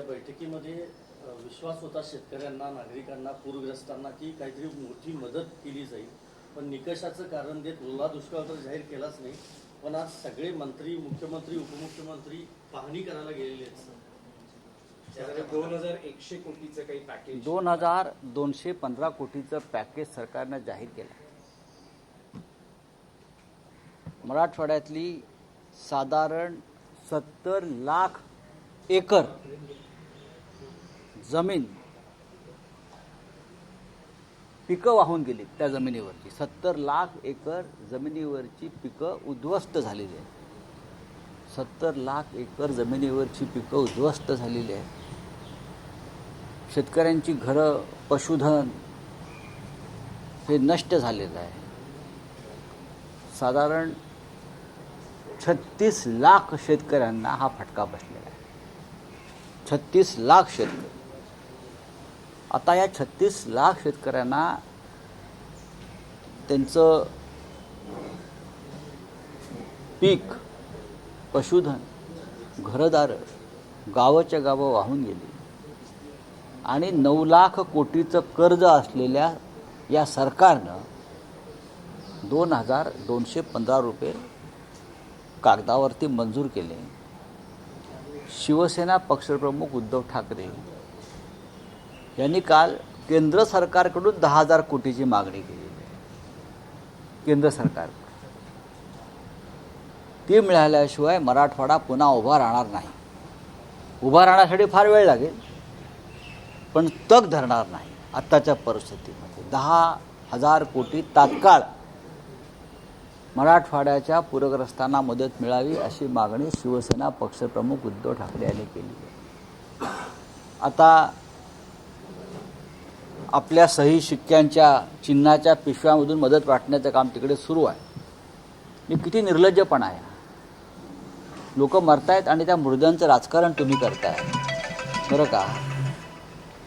बैठकीमध्ये विश्वास होता शेतकऱ्यांना, नागरिकांना, पूरग्रस्तांना की काहीतरी मोठी मदत केली जाईल, पण निकषाचं कारण देत ओला दुष्काळ तर जाहीर केलाच नाही. पण आज सगळे मंत्री, मुख्यमंत्री, उपमुख्यमंत्री पाहणी करायला गेलेले आहेत. 2100 कोटीचं काही पॅकेज, 2215 कोटीचं पॅकेज सरकारनं जाहीर केलं. मराठवाड्यातली साधारण 70 लाख एकर जमीन पिकं वाहून गेली. त्या जमिनीवरची 70 लाख एकर जमिनीवरची पिकं उद्ध्वस्त झालेली आहेत. 70 लाख एकर जमिनीवरची पिकं उद्ध्वस्त झालेली आहेत. शेतकऱ्यांची घरं, पशुधन हे नष्ट झालेलं आहे. साधारण 36 लाख शेतकऱ्यांना हा फटका बसलेला आहे. 36 लाख शेतकरी. आता या 36 लाख शेतकऱ्यांना त्यांचं पीक, पशुधन, घरदारं गावाच्या गावं वाहून गेली आणि 9 लाख कोटीचं कर्ज असलेल्या या सरकारनं 2215 रुपये कागदावरती मंजूर केले. शिवसेना पक्षप्रमुख उद्धव ठाकरे यांनी काल केंद्र सरकारकडून 10,000 कोटीची मागणी केली. केंद्र सरकार ती मिळाल्याशिवाय मराठवाडा पुन्हा उभा राहणार नाही. उभा राहण्यासाठी फार वेळ लागेल, पण तग धरणार नाही. आत्ताच्या परिस्थितीमध्ये 10,000 कोटी तात्काळ मराठवाड्याच्या पूरग्रस्तांना मदत मिळावी अशी मागणी शिवसेना पक्षप्रमुख उद्धव ठाकरे यांनी केली. आता आपल्या सही शिक्क्यांच्या चिन्हाच्या पिशव्यामधून मदत वाटण्याचं काम तिकडे सुरू आहे. हे किती निर्लज्जपणा आहे. लोक मरतायत आणि त्या मृद्यांचं राजकारण तुम्ही करताय बरं का.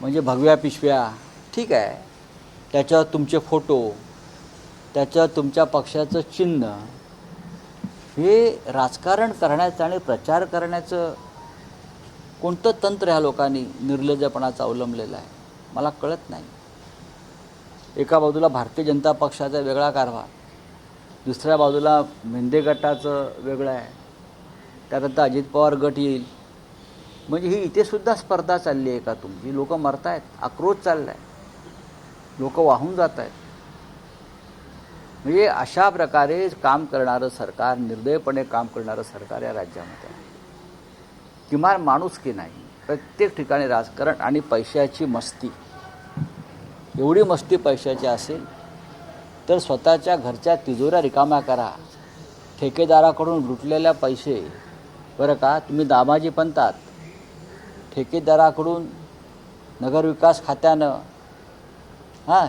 म्हणजे भगव्या पिशव्या ठीक आहे, त्याच्यावर तुमचे फोटो, त्याच्यावर तुमच्या पक्षाचं चिन्ह, हे राजकारण करण्याचं आणि प्रचार करण्याचं कोणतं तंत्र ह्या लोकांनी निर्लज्जपणाचं अवलंबलेलं आहे मला कळत नाही. एका बाजूला भारतीय जनता पक्षाचा वेगळा कारभार, दुसऱ्या बाजूला मेंढे गटाचं वेगळं आहे, त्यात आता अजित पवार गट येईल. म्हणजे ही इथे सुद्धा स्पर्धा चालली आहे का तुमची. लोक मरत आहेत, आक्रोश चालला आहे, लोक वाहून जात आहेत. म्हणजे अशा प्रकारे काम करणारं सरकार, निर्दयपणे काम करणारं सरकार या राज्यामध्ये आहे. किमान माणुसकी नाही, प्रत्येक ठिकाणी राजकारण आणि पैशाची मस्ती. एवढी मस्ती पैशाची असेल तर स्वतःच्या घरच्या तिजोऱ्या रिकाम्या करा. ठेकेदाराकडून लुटलेल्या पैसे बरं का, तुम्ही दामाजी पंथात ठेकेदाराकडून नगरविकास खात्यानं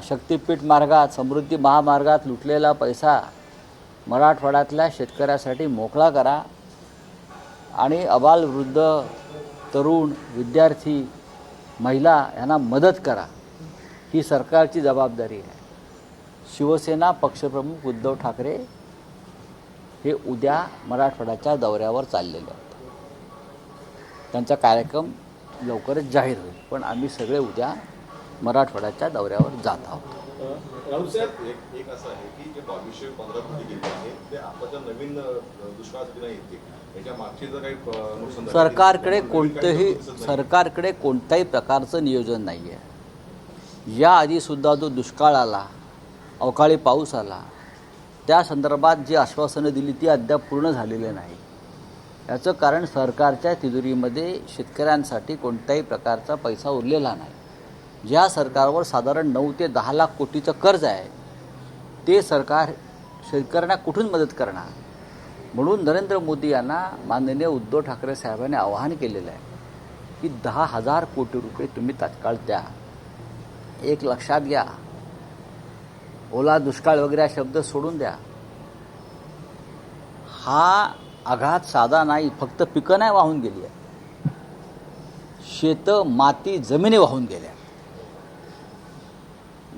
शक्तिपीठ मार्गात, समृद्धी महामार्गात लुटलेला पैसा मराठवाड्यातल्या शेतकऱ्यासाठी मोकळा करा आणि अबाल, वृद्ध, तरुण, विद्यार्थी, महिला यांना मदत करा. ही सरकारची जबाबदारी आहे. शिवसेना पक्षप्रमुख उद्धव ठाकरे हे उद्या मराठवाड्याच्या दौऱ्यावर चाललेले आहेत. त्यांचा कार्यक्रम लवकरच जाहीर होईल, पण आम्ही सगळे उद्या मराठवाड्याच्या दौऱ्यावर जात आहोत. राहुल साहेब, एक असं आहे की जे 2215 कोटी गेले आहेत ते आताच्या नवीन दुष्काळासाठी नाही येते. याच्या मागची जर काही नुकसान सरकारकडे कोणत्याही प्रकारचं नियोजन नाही आहे. याआधीसुद्धा जो दुष्काळ आला, अवकाळी पाऊस आला, त्या संदर्भात जी आश्वासनं दिली ती अद्याप पूर्ण झालेली नाही. याचं कारण सरकारच्या तिजोरीमध्ये शेतकऱ्यांसाठी कोणत्याही प्रकारचा पैसा उरलेला नाही. ज्या सरकारवर साधारण 9 ते 10 लाख कोटीचं कर्ज आहे ते सरकार शेतकऱ्यांना कुठून मदत करणार. म्हणून नरेंद्र मोदी यांना माननीय उद्धव ठाकरे साहेबांनी आवाहन केलेलं आहे की 10,000 कोटी रुपये तुम्ही तात्काळ द्या. एक लक्षात घ्या, ओला दुष्काळ वगैरे शब्द सोडून द्या. हा आघात साधा नाही. फक्त पिकं नाही वाहून गेली आहे, शेतं, माती, जमिनी वाहून गेल्या.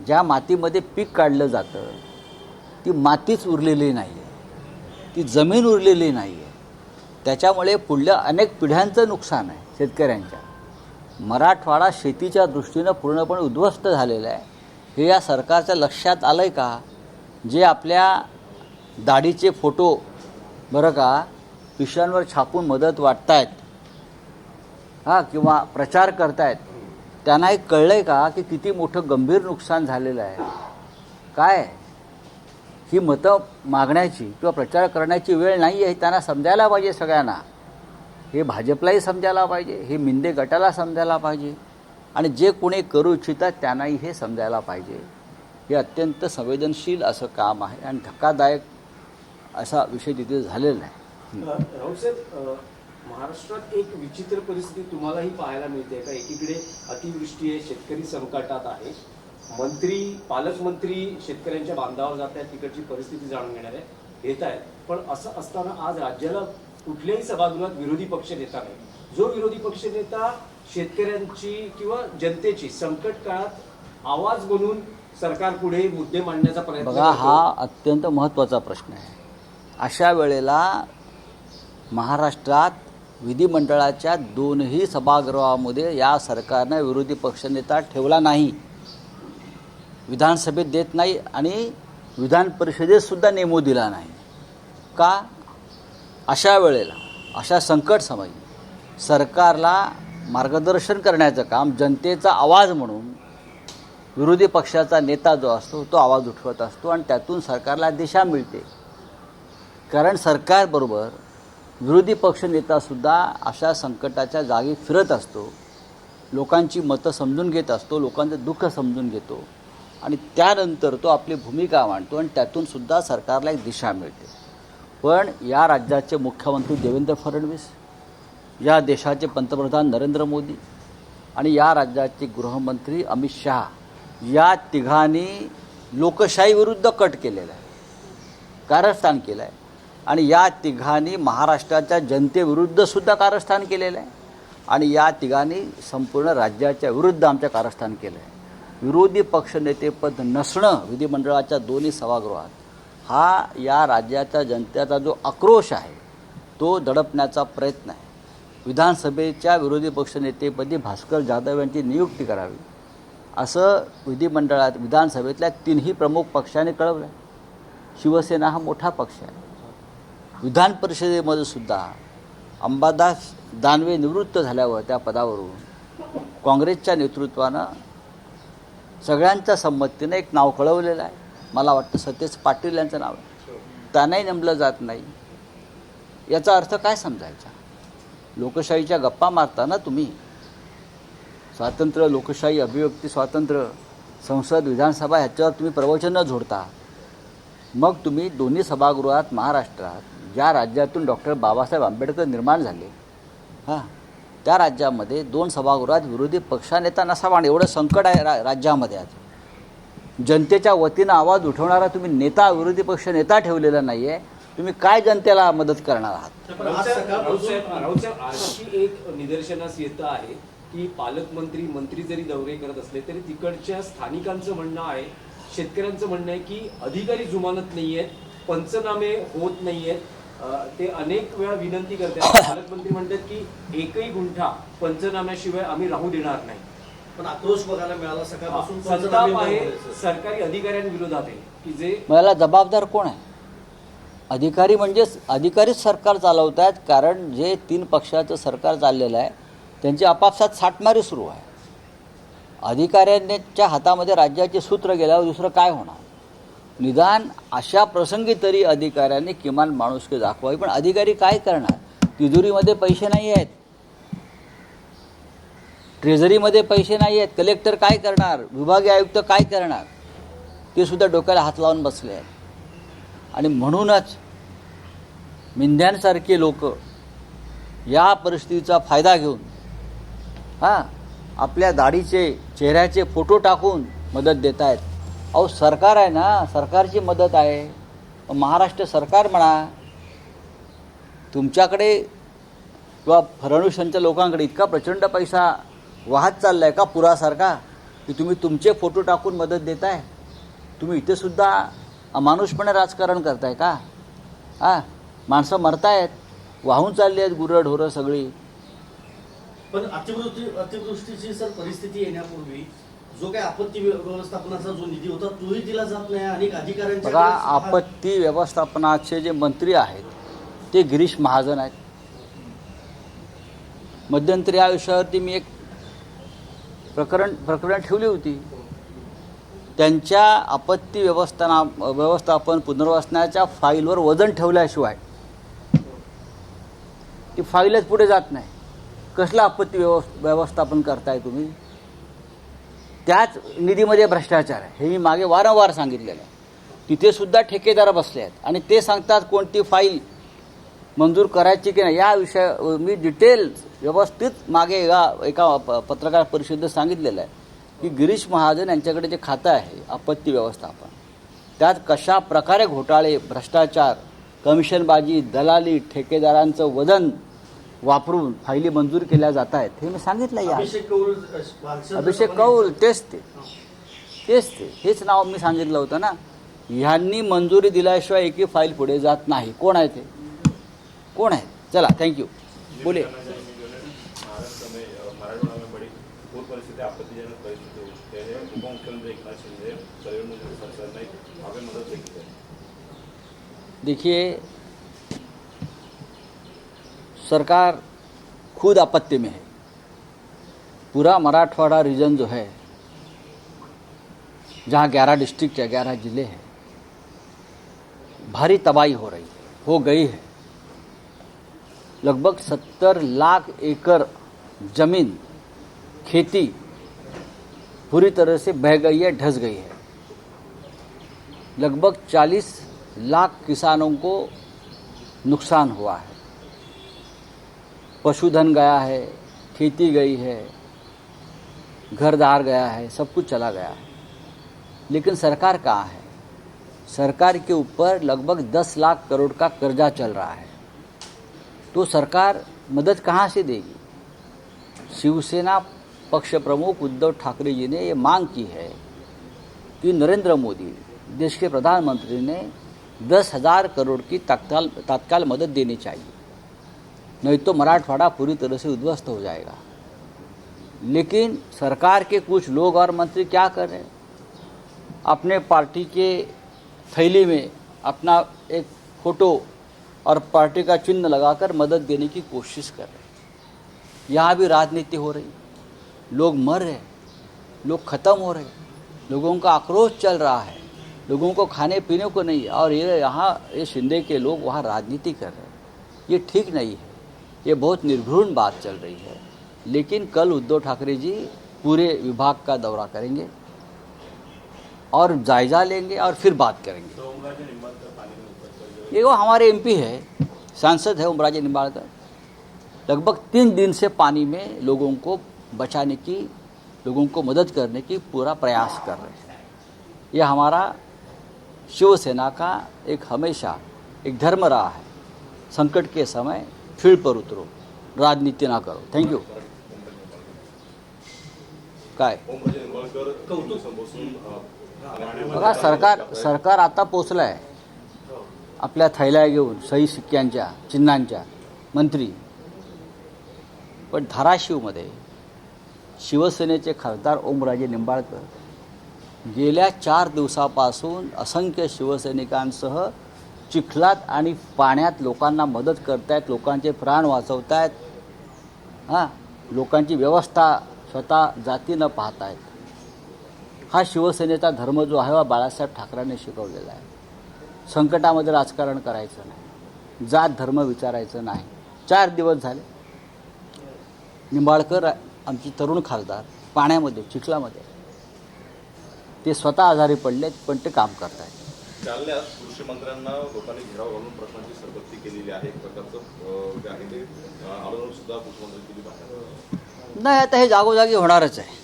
ज्या मातीमध्ये पीक काढलं जातं ती मातीच उरलेली नाही आहे, ती जमीन उरलेली नाही आहे. त्याच्यामुळे पुढल्या अनेक पिढ्यांचं नुकसान आहे शेतकऱ्यांच्या. मराठवाडा शेतीच्या दृष्टीनं पूर्णपणे उद्ध्वस्त झालेला आहे हे या सरकारच्या लक्षात आलं आहे का? जे आपल्या दाढीचे फोटो बरं का पिशव्यांवर छापून मदत वाटतायत किंवा प्रचार करतायत, त्यांना एक कळलं आहे का की किती मोठं गंभीर नुकसान झालेलं आहे? काय ही मतं मागण्याची किंवा प्रचार करण्याची वेळ नाही आहे, त्यांना समजायला पाहिजे सगळ्यांना. हे भाजपलाही समजायला पाहिजे, हे मिंदे गटाला समजायला पाहिजे आणि जे कोणी करू इच्छितात त्यांनाही हे समजायला पाहिजे. हे अत्यंत संवेदनशील असं काम आहे आणि धक्कादायक असा विषय तिथे झालेला आहे. राऊत साहेब, महाराष्ट्रात एक विचित्र परिस्थिती तुम्हालाही पाहायला मिळते का? एकीकडे अतिवृष्टी आहे, शेतकरी संकटात आहे, मंत्री पालकमंत्री शेतकऱ्यांच्या बांधावर जात आहेत, तिकडची परिस्थिती जाणून घेणार आहे येत आहेत. पण असं असताना आज राज्याला कुठल्याही सभागृहात विरोधी पक्ष नेता नाही. जो विरोधी पक्ष नेता शेतकऱ्यांची किंवा जनतेची संकट काळात आवाज बनून सरकारपुढे मुद्दे मांडण्याचा प्रयत्न बघा, करतो. हा अत्यंत महत्त्वाचा प्रश्न आहे. अशा वेळेला महाराष्ट्रात विधिमंडळाच्या दोनही सभागृहामध्ये या सरकारनं विरोधी पक्षनेता ठेवला नाही. विधानसभेत देत नाही आणि विधान परिषदेत सुद्धा नेमू दिला नाही. का? अशा वेळेला, अशा संकट समयी सरकारला मार्गदर्शन करण्याचं काम जनतेचा आवाज म्हणून विरोधी पक्षाचा नेता जो असतो तो आवाज उठवत असतो आणि त्यातून सरकारला दिशा मिळते. कारण सरकारबरोबर विरोधी पक्षनेतासुद्धा अशा संकटाच्या जागी फिरत असतो, लोकांची मतं समजून घेत असतो, लोकांचं दुःख समजून घेतो आणि त्यानंतर तो आपली भूमिका मांडतो आणि त्यातूनसुद्धा सरकारला एक दिशा मिळते. पण या राज्याचे मुख्यमंत्री देवेंद्र फडणवीस, या देशाचे पंतप्रधान नरेंद्र मोदी आणि या राज्याचे गृहमंत्री अमित शहा, या तिघांनी लोकशाहीविरुद्ध कट केलेला आहे, कारस्थान केलं आहे आणि या तिघांनी महाराष्ट्राच्या जनतेविरुद्धसुद्धा कारस्थान केलेलं आहे आणि या तिघांनी संपूर्ण राज्याच्या विरुद्ध आमच्या कारस्थान केलं आहे. विरोधी पक्षनेतेपद नसणं विधिमंडळाच्या दोन्ही सभागृहात हा या राज्याच्या जनतेचा जो आक्रोश आहे तो दडपण्याचा प्रयत्न आहे. विधानसभेच्या विरोधी पक्षनेतेपदी भास्कर जाधव यांची नियुक्ती करावी असं विधानसभेतल्या तिन्ही प्रमुख पक्षांनी कळवलं आहे. शिवसेना हा मोठा पक्ष आहे. विधान परिषदेमध्ये सुद्धा अंबादास दानवे निवृत्त झाल्यावर त्या पदावरून काँग्रेसच्या नेतृत्वानं सगळ्यांच्या संमतीनं एक नाव कळवलेलं आहे. मला वाटतं सतेज पाटील यांचं नाव आहे. त्यांनाही नेमलं जात नाही. याचा अर्थ काय समजायचा? लोकशाहीच्या गप्पा मारताना तुम्ही स्वातंत्र्य, लोकशाही, अभिव्यक्ती स्वातंत्र्य, संसद, विधानसभा ह्याच्यावर तुम्ही प्रवचनं जोडता. मग तुम्ही दोन्ही सभागृहात महाराष्ट्रात ज्या राज्यातून डॉक्टर बाबासाहेब आंबेडकर निर्माण झाले त्या राज्यामध्ये दोन सभागृहात विरोधी पक्षनेता नसावा आणि एवढं संकट आहे राज्यामध्ये. आज जनतेच्या वतीनं आवाज उठवणारा तुम्ही नेता, विरोधी पक्ष नेता ठेवलेला नाही आहे. तुम्ही काय जनतेला मदत करणार आहात? राऊत साहेब, आणखी एक निदर्शनास येतं आहे की पालकमंत्री, मंत्री जरी दौरे करत असले तरी तिकडच्या स्थानिकांचं म्हणणं आहे, शेतकऱ्यांचं म्हणणं आहे की अधिकारी जुमानत नाही आहेत, पंचनामे होत नाही आहेत. ते अनेक वेळा विनंती करतात. पालकमंत्री म्हणतात की एकही गुंठा पंचनाम्याशिवाय आम्ही राहू देणार नाही. पण आक्रोश बघायला मिळाला सकाळपासून. संताप आहे सरकारी अधिकाऱ्यांविरोधात आहे की जे मला जबाबदार कोण आहे? अधिकारी म्हणजेच अधिकारीच सरकार चालवत आहेत. कारण जे तीन पक्षाचं सरकार चाललेलं आहे त्यांची आपापसात साठमारी सुरू आहे. अधिकाऱ्यांच्या हातामध्ये राज्याचे सूत्र गेल्यावर दुसरं काय होणार? निदान अशा प्रसंगी तरी अधिकाऱ्यांनी किमान माणुसकी दाखवावी. पण अधिकारी काय करणार? तिजोरीमध्ये पैसे नाही आहेत, ट्रेझरीमध्ये पैसे नाही आहेत. कलेक्टर काय करणार? विभागीय आयुक्त काय करणार? ते सुद्धा डोक्याला हात लावून बसले आहेत. आणि म्हणूनच मिंध्यांसारखे लोक या परिस्थितीचा फायदा घेऊन आपल्या दाढीचे, चेहऱ्याचे फोटो टाकून मदत देत आहेत. अहो, सरकार आहे ना, सरकारची मदत आहे. महाराष्ट्र सरकार म्हणा. तुमच्याकडे किंवा फडणवीसांच्या लोकांकडे इतका प्रचंड पैसा वाहत चालला आहे का पुरासारखा की तुम्ही तुमचे फोटो टाकून मदत देताय? तुम्ही इथे सुद्धा अमानुषपणे राजकारण करताय का? माणसं मरतायत, वाहून चालली आहेत गुरं ढोरं सगळी. पण अतिवृष्टीची सर परिस्थिती येण्यापूर्वी जो काही आपत्ती व्यवस्थापनाचा जो निधी होता तोही दिला जात नाही. अनेक अधिकाऱ्यांच्या बघा, आपत्ती व्यवस्थापनाचे जे मंत्री आहेत ते गिरीश महाजन आहेत. मध्यंतरी या विषयावरती मी एक प्रकरण ठेवली होती. त्यांच्या आपत्ती व्यवस्थापन पुनर्वसनाच्या फाईलवर वजन ठेवल्याशिवाय ती फाईलच पुढे जात नाही. कसलं आपत्ती व्यवस्थापन करताय तुम्ही? त्याच निधीमध्ये भ्रष्टाचार आहे, हे मी मागे वारंवार सांगितलेलं आहे. तिथे सुद्धा ठेकेदार बसले आहेत आणि ते सांगतात कोणती फाईल मंजूर करायची की नाही. या विषय मी डिटेल व्यवस्थित मागे एका पत्रकार परिषदेत सांगितलेलं आहे की गिरीश महाजन यांच्याकडे जे खातं आहे आपत्ती व्यवस्थापन, त्यात कशा प्रकारे घोटाळे, भ्रष्टाचार, कमिशनबाजी, दलाली, ठेकेदारांचं वजन वापरून फायली मंजूर केल्या जात आहेत हे मी सांगितलं. या अभिषेक कौल तेच ते हेच नाव मी सांगितलं होतं ना. ह्यांनी मंजुरी दिल्याशिवाय एकही फाईल पुढे जात नाही. कोण आहे ते? कोण आहे? चला, थँक्यू. बोले. महाराष्ट्र में मराठवाड़ा में बड़ी पूर परिस्थिति आपत्तिजनक परिस्थिति है. उप मुख्यमंत्री एकनाथ शिंदे कल्याण मंत्री सरकार ने वहाँ पे मदद की है. देखिए, सरकार खुद आपत्ति में है. पूरा मराठवाड़ा रीजन जो है, जहाँ 11 डिस्ट्रिक्ट है, 11 जिले हैं, भारी तबाही हो रही है, हो गई है. लगभग 70 लाख एकड़ जमीन खेती पूरी तरह से बह गई है, ढस गई है. लगभग 40 लाख किसानों को नुकसान हुआ है. पशुधन गया है, खेती गई है, घरदार गया है, सब कुछ चला गया है. लेकिन सरकार कहाँ है? सरकार के ऊपर लगभग 10 लाख करोड़ का कर्जा चल रहा है. तो सरकार मदद कहाँ से देगी? शिवसेना पक्ष प्रमुख उद्धव ठाकरे जी ने ये मांग की है कि नरेंद्र मोदी, देश के प्रधानमंत्री ने 10,000 करोड़ की तत्काल मदद देनी चाहिए, नहीं तो मराठवाड़ा पूरी तरह से उद्ध्वस्त हो जाएगा. लेकिन सरकार के कुछ लोग और मंत्री क्या कर रहे हैं? अपने पार्टी के थैली में अपना एक फोटो और पार्टी का चिन्ह लगाकर मदद देने की कोशिश कर रहे हैं. यहाँ भी राजनीति हो रही. लोग मर रहे, लोग ख़त्म हो रहे, लोगों का आक्रोश चल रहा है, लोगों को खाने पीने को नहीं. और ये शिंदे के लोग वहाँ राजनीति कर रहे हैं. ये ठीक नहीं है. ये बहुत निर्घृण बात चल रही है. लेकिन कल उद्धव ठाकरे जी पूरे विभाग का दौरा करेंगे और जायजा लेंगे और फिर बात करेंगे. ये वो हमारे एमपी है, सांसद है ओमराजे निंबाळकर. लगभग 3 दिन से पानी में लोगों को बचाने की, लोगों को मदद करने की पूरा प्रयास कर रहे हैं. ये हमारा शिवसेना का एक हमेशा एक धर्म रहा है. संकट के समय फील्ड पर उतरो, राजनीति ना करो. थँक्यू. काय बघा, सरकार आता पोचलं आहे आपल्या थैल्या घेऊन, सही शिक्क्यांच्या, चिन्हांच्या, मंत्री. पण धाराशिवमध्ये शिवसेनेचे खासदार ओमराजे निंबाळकर गेल्या 4 दिवसापासून असंख्य शिवसैनिकांसह चिखलात आणि पाण्यात लोकांना मदत करतायत, लोकांचे प्राण वाचवतायत. लोकांची व्यवस्था स्वतः जाती न पाहतायत. हा शिवसेनेचा धर्म जो आहे, हा बाळासाहेब ठाकरेंनी शिकवलेला आहे. संकटामध्ये राजकारण करायचं नाही, जात धर्म विचारायचं नाही. 4 दिवस झाले निंबाळकर, आमचे तरुण खासदार, पाण्यामध्ये, चिखलामध्ये, ते स्वतः आजारी पडलेत, पण ते काम करतायत. जालन्यात कृषी मंत्र्यांना लोकांनी घेराव घालून प्रश्नांची सरबत्ती केलेली आहे. एक प्रकारचं जे आहे ते आंदोलन सुद्धा मुख्यमंत्री केली बाहेर. नाही, आता हे जागोजागी होणारच आहे.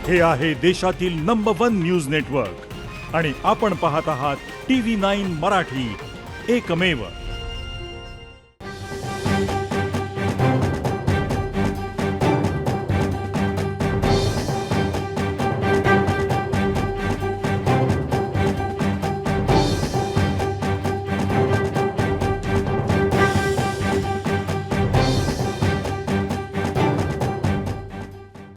हे आहे देशातील नंबर 1 न्यूज नेटवर्क आणि आपण पाहत आहात TV9 मराठी, एकमेव.